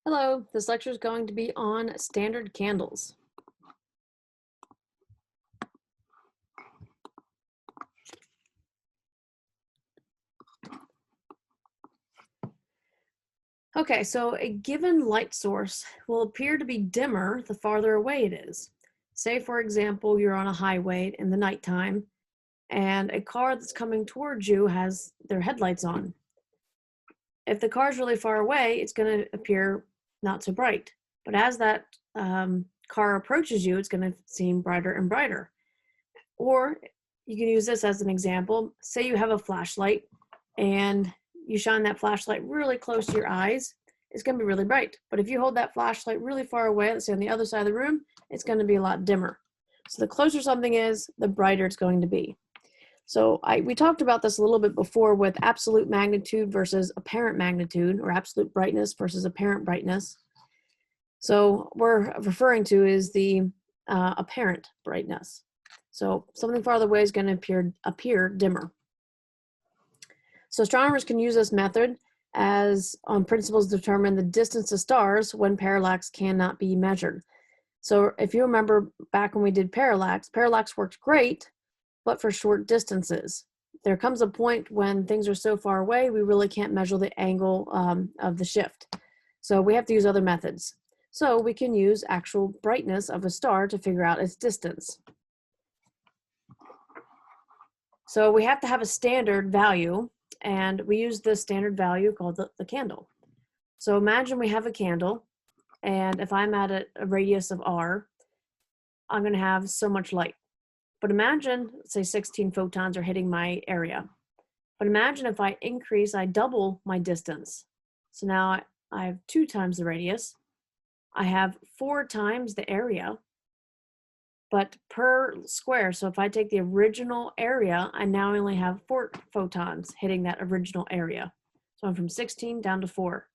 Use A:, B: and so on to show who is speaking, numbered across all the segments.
A: Hello, this lecture is going to be on standard candles. Okay, so a given light source will appear to be dimmer the farther away it is. Say, for example, you're on a highway in the nighttime and a car that's coming towards you has their headlights on. If the car's really far away, it's going to appear not so bright. But as that car approaches you, it's going to seem brighter and brighter. Or you can use this as an example. Say you have a flashlight and you shine that flashlight really close to your eyes, it's going to be really bright. But if you hold that flashlight really far away, let's say on the other side of the room, it's going to be a lot dimmer. So the closer something is, the brighter it's going to be. So we talked about this a little bit before with absolute magnitude versus apparent magnitude, or absolute brightness versus apparent brightness. So we're referring to is the apparent brightness. So something farther away is going to appear dimmer. So astronomers can use this method as on principles to determine the distance to stars when parallax cannot be measured. So if you remember back when we did parallax worked great, but for short distances. There comes a point when things are so far away, we really can't measure the angle of the shift. So we have to use other methods. So we can use actual brightness of a star to figure out its distance. So we have to have a standard value, and we use this standard value called the candle. So imagine we have a candle, and if I'm at a radius of r, I'm going to have so much light. But imagine, say 16 photons are hitting my area. But imagine if I double my distance. So now I have 2 times the radius. I have 4 times the area, but per square. So if I take the original area, I now only have 4 photons hitting that original area. So I'm from 16 down to 4.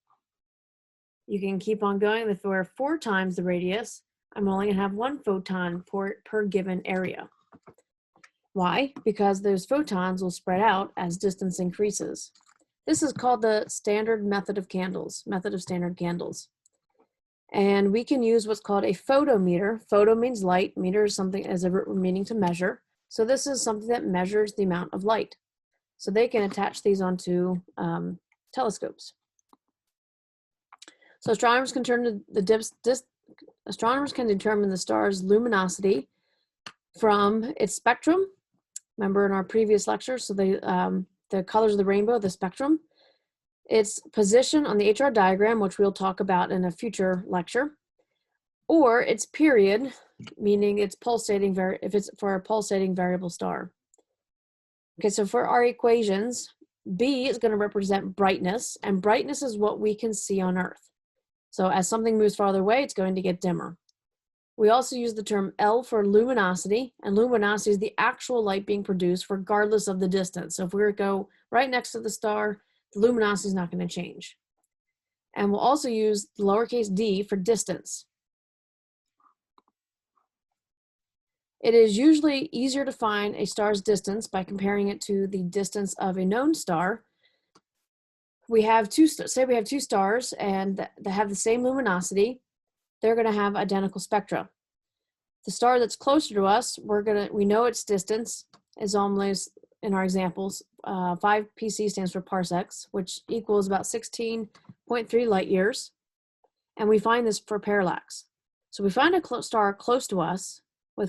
A: You can keep on going. If we're 4 times the radius, I'm only going to have 1 photon per given area. Why? Because those photons will spread out as distance increases. This is called the standard method of standard candles. And we can use what's called a photometer. Photo means light, meter is something as a meaning to measure. So this is something that measures the amount of light. So they can attach these onto telescopes. So astronomers can determine the star's luminosity from its spectrum. Remember in our previous lecture, so the colors of the rainbow, the spectrum, its position on the HR diagram, which we'll talk about in a future lecture, or its period, meaning it's pulsating, if it's for a pulsating variable star. Okay, so for our equations, B is going to represent brightness, and brightness is what we can see on Earth. So as something moves farther away, it's going to get dimmer. We also use the term L for luminosity, and luminosity is the actual light being produced regardless of the distance. So if we were to go right next to the star, the luminosity is not going to change. And we'll also use the lowercase d for distance. It is usually easier to find a star's distance by comparing it to the distance of a known star. Say we have 2 stars and they have the same luminosity. They're going to have identical spectra. The star that's closer to us, we know its distance is almost, in our examples, 5 pc stands for parsecs, which equals about 16.3 light years. And we find this for parallax. So we find a star close to us,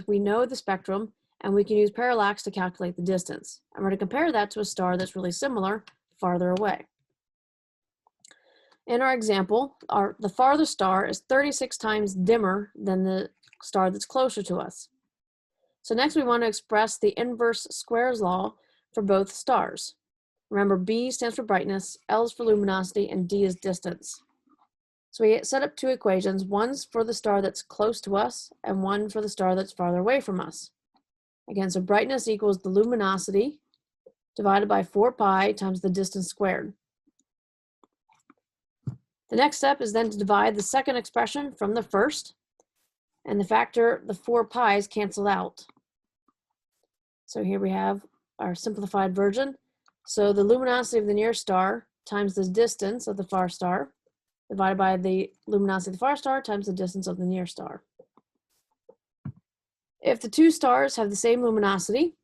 A: we know the spectrum, and we can use parallax to calculate the distance. I'm going to compare that to a star that's really similar, farther away. In our example, the farthest star is 36 times dimmer than the star that's closer to us. So next we want to express the inverse squares law for both stars. Remember, B stands for brightness, L is for luminosity, and D is distance. So we set up 2 equations, one's for the star that's close to us and one for the star that's farther away from us. Again, so brightness equals the luminosity divided by 4 pi times the distance squared. The next step is then to divide the second expression from the first, and the 4 pi's cancel out. So here we have our simplified version. So the luminosity of the nearest star times the distance of the far star divided by the luminosity of the far star times the distance of the near star. If the two stars have the same luminosity,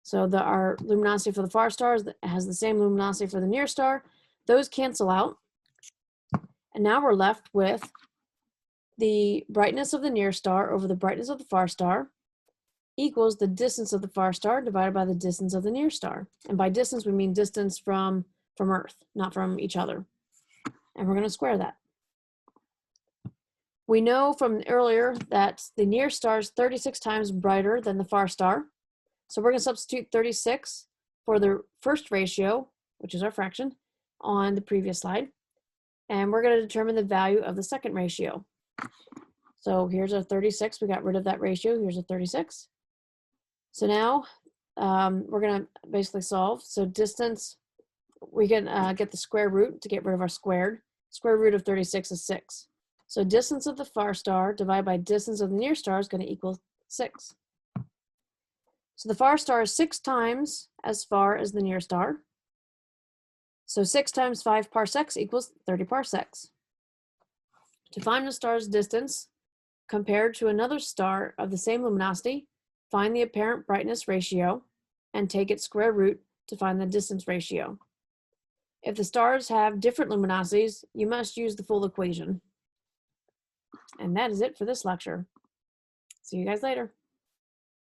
A: so our luminosity for the far star has the same luminosity for the near star, those cancel out. And now we're left with the brightness of the near star over the brightness of the far star equals the distance of the far star divided by the distance of the near star. And by distance, we mean distance from Earth, not from each other. And we're going to square that. We know from earlier that the near star is 36 times brighter than the far star. So we're going to substitute 36 for the first ratio, which is our fraction, on the previous slide. And we're going to determine the value of the second ratio. So here's a 36. We got rid of that ratio. Here's a 36. So now we're going to basically solve. So distance, we can get the square root to get rid of our squared. Square root of 36 is 6. So distance of the far star divided by distance of the near star is going to equal 6. So the far star is 6 times as far as the near star. So 6 times 5 parsecs equals 30 parsecs. To find the star's distance compared to another star of the same luminosity, find the apparent brightness ratio and take its square root to find the distance ratio. If the stars have different luminosities, you must use the full equation. And that is it for this lecture. See you guys later.